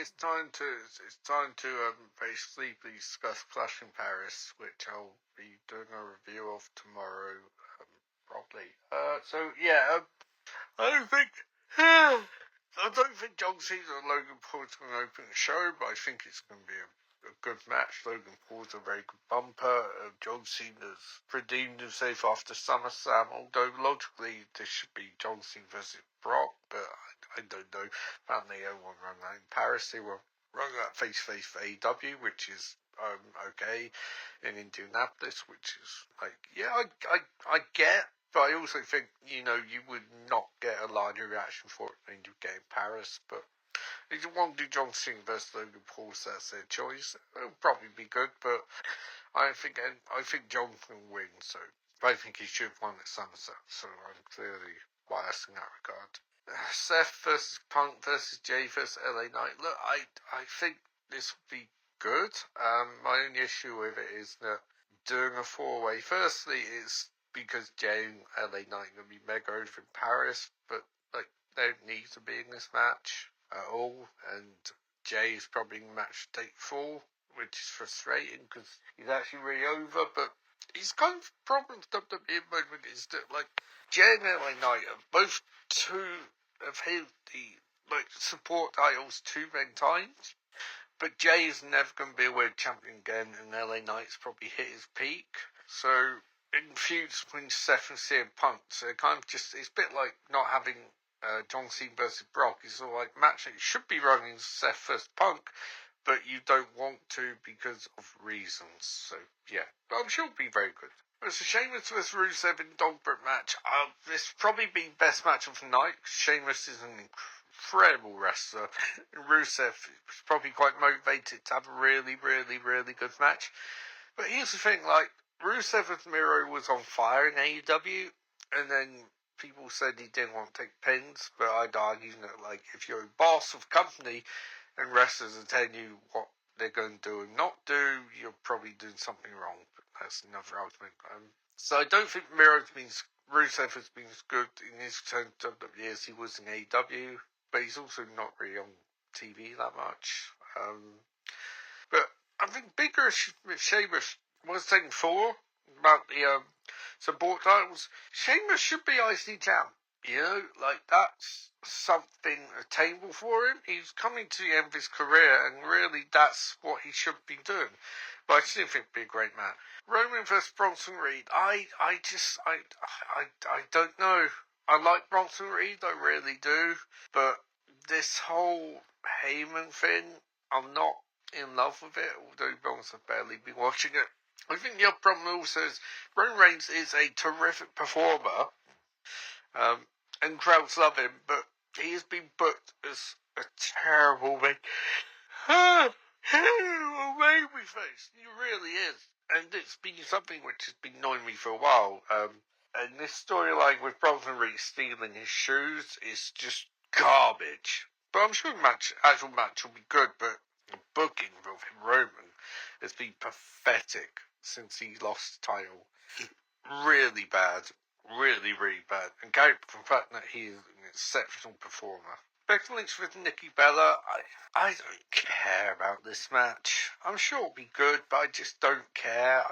it's time to basically discuss Clash in Paris, which I'll be doing a review of tomorrow, probably. I don't think I don't think John Cena and Logan Paul's going to open the show, but I think it's going to be a good match. Logan Paul's a very good bumper. John Cena's redeemed himself after SummerSlam, although logically this should be John Cena versus Brock, but I don't know. Apparently they won't run that in Paris. They will run that face-to-face for AEW, which is okay, in Indianapolis, which is like, yeah, I get. But I also think, you would not get a larger reaction for it than you get in Paris. But if you want to do John Cena versus Logan Paul, so that's their choice. It'll probably be good, but I think John can win. So I think he should have won at SummerSlam. So I'm clearly biased in that regard. Seth versus Punk versus Jay versus LA Knight. Look, I think this would be good. My only issue with it is that doing a four-way. Firstly, it's because Jay and LA Knight are going to be mega over in Paris, but like they don't need to be in this match at all. And Jay is probably in match take 4, which is frustrating because he's actually really over. But his kind of problem with WWE at the moment is that like Jay and LA Knight are both have held the support titles too many times. But Jay is never going to be a world champion again, and LA Knight's probably hit his peak. So in feuds between Seth and CM Punk, so kind of just, it's a bit like not having John Cena versus Brock. It's all like match that you should be running Seth versus Punk, but you don't want to because of reasons. So yeah, but I'm sure it'll be very good. It's a Sheamus versus Rusev in Dogbrett match. This probably be the best match of the night. Sheamus is an incredible wrestler. Rusev is probably quite motivated to have a really, really, really good match. But here's the thing, like, Rusev with Miro was on fire in AEW, and then people said he didn't want to take pins, but I'd argue that, like, if you're a boss of a company and wrestlers are telling you what they're going to do and not do, you're probably doing something wrong. But that's another argument. So I don't think Rusev has been as good in his return to WWE as he was in AEW, but he's also not really on TV that much. But I think bigger issue with Sheamus was taking 4 about the support titles. Sheamus should be IC champ. Like that's something attainable for him. He's coming to the end of his career, and really that's what he should be doing. But I still think it'd be a great match. Roman vs Bronson Reed. I don't know. I like Bronson Reed, I really do, but this whole Heyman thing, I'm not in love with it, although Bronson barely been watching it. I think the other problem also is Roman Reigns is a terrific performer, and crowds love him, but he has been booked as a terrible baby face. He really is. And it's been something which has been annoying me for a while. And this storyline with Bronson Reed stealing his shoes is just garbage. But I'm sure the actual match will be good, but the booking of him, Roman, has been pathetic since he lost the title. Really bad. Really, really bad. And carried from the fact that he is an exceptional performer. Becky Lynch with Nikki Bella, I don't care about this match. I'm sure it'll be good, but I just don't care.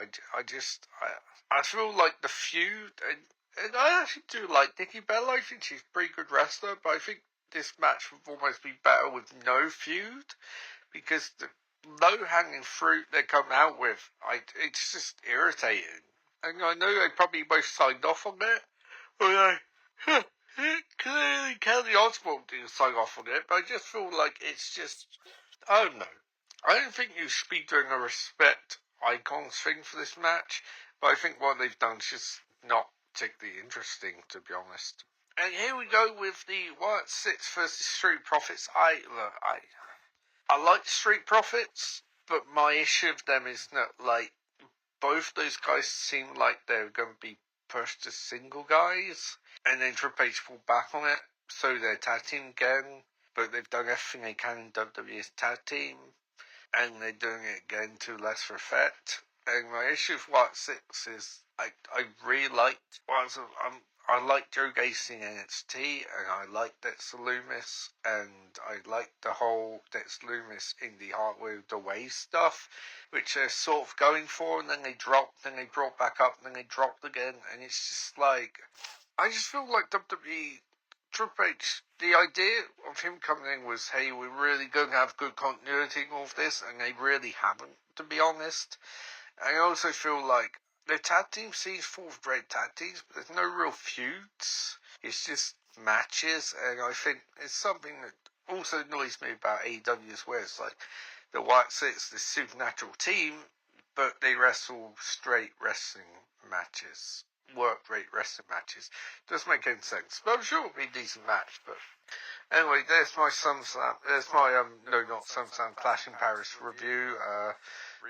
I feel like the feud, and I actually do like Nikki Bella. I think she's a pretty good wrestler, but I think this match would almost be better with no feud, because the low-hanging fruit they come out with, it's just irritating. And I know they probably both signed off on it, but clearly Kelly Osbourne didn't sign off on it, but I just feel like it's just, I don't know. I don't think you should be doing a respect icons thing for this match, but I think what they've done is just not particularly interesting, to be honest. And here we go with the Wyatt Six versus Street Profits. I like Street Profits, but my issue with them is that, like, both those guys seem like they're going to be pushed as single guys, and then Triple H pulled back on it, so they're tag team again, but they've done everything they can in WWE's tag team, and they're doing it again to lesser effect. And my issue with Wyatt Six is, I really liked, I like Joe Gacy in NXT, and I like Dexter Lumis, and I like the whole Dexter Lumis Indie Hardware The Way stuff, which they're sort of going for, and then they dropped, then they brought back up, and then they dropped again, and it's just like, I just feel like WWE, Triple H, the idea of him coming in was, hey, we're really going to have good continuity in all of this, and they really haven't, to be honest. I also feel like the tag team scene's full of great tag teams, but there's no real feuds. It's just matches, and I think it's something that also annoys me about AEW as well. It's like the White Six, this supernatural team, but they wrestle straight wrestling matches, work rate wrestling matches. Doesn't make any sense, but I'm sure it'll be a decent match. But anyway, there's my SummerSlam. There's my no, not SummerSlam, Clash in Paris review.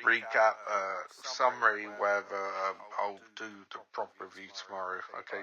Recap, summary, whatever. I'll do the proper review tomorrow. Okay.